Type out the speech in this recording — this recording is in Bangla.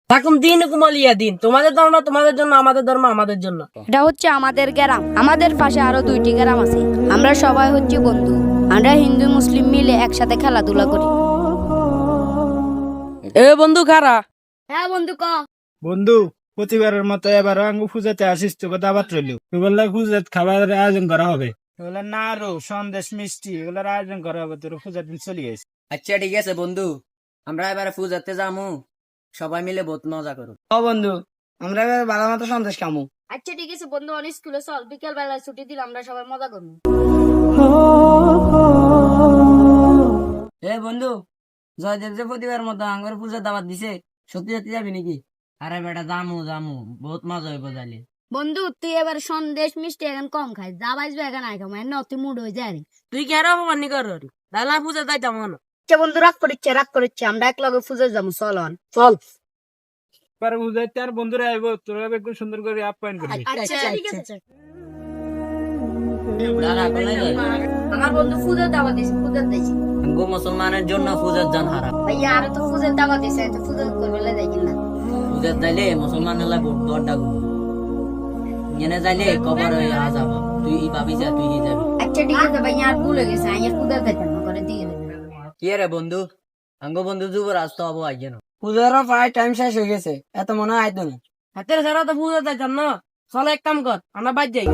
তাকুম দিন কুমলিয়া দিন, তোমাদের ধর্ম তোমাদের জন্য, আমাদের ধর্ম আমাদের জন্য। এটা হচ্ছে আমাদের গ্রাম, আমাদের পাশে আরো 2টি গ্রাম আছে। আমরা সবাই হচ্ছে বন্ধু। আমরা হিন্দু মুসলিম মিলে একসাথে খেলাধুলা করি। এ বন্ধু খারা। হ্যাঁ বন্ধু ক। বন্ধু, প্রতিবারের মতো এবার আঙ্গু পূজাতে আসিস, তোকে দাবাত রইল। বললে পূজাত খাবারের আয়োজন করা হবে, বলে নাড়ু সন্দেশ মিষ্টি এগুলোর আয়োজন করা হবে, তোর পূজার দিন চলে গেছে। আচ্ছা ঠিক আছে বন্ধু, আমরা এবারে পূজাতে যামু, সবাই মিলে বহুত মজা করো। ও বন্ধু, আমরা এবার ভালো মতো সন্দেশ খামু। আচ্ছা ঠিক আছে বন্ধু, অনেক স্কুলে চল, বিকেল বেলায় ছুটি দিলে আমরা সবাই মজা করবো। এ বন্ধু, জয়দেব যে প্রতিবার মতো আঙ্গর পূজা দাবাত দিছে, সত্যি সত্যি যাবি নাকি? আরে বেটা জামু জামু, বহুত মজা হইব জালি। বন্ধু তুই এবার সন্দেশ মিষ্টি এখন কম খাই, যা বাজবে এখন আগে মানে নতি মুড হয়ে যায়। তুই কি আরো অপমানি কর, দাদা পূজা যাইতাম না। আচ্ছা বন্ধু, রাগ করিচ্ছে, আমরা এক লগে পুজো যাবো, চল চল। এবার পূজাতে আর বন্ধুরা আইব, তোরা একটু সুন্দর করে আপ্যায়ন করবি। আচ্ছা ঠিক আছে। দাঁড়া, কোথায় যাই? আমার বন্ধু পুজোর দাওয়াত দিয়েছে, পুজোর দিয়েছে। আঙ্গো মুসলমানের জন্য পূজার জান হারাম। ভাইয়া আর তো পুজোর দাওয়াত দিয়েছে, তো পুজো করবে যাই কিনা। পূজার যাইলে মুসলমান এলা বড় ডাকু, এনে যাইলে কবর হয়ে আজাব। তুই ই পাবি যা, তুই ই যাবি। আচ্ছা ঠিক আছে ভাইয়া, আর ভুলে গেছে, আইয়ার পুজোর দিতেন না করে দিয়ে দেবেন। কি রে বন্ধু, আঙ্গো বন্ধু যুবরাজ তো হবো আইজেন। পূজারও প্রায় টাইম শেষ হয়ে গেছে, এত মনে হয় আইতো না। হাতের সারা তো পূজা যাইতাম না। চল এক কাম কর, আমরা বাদ যাই।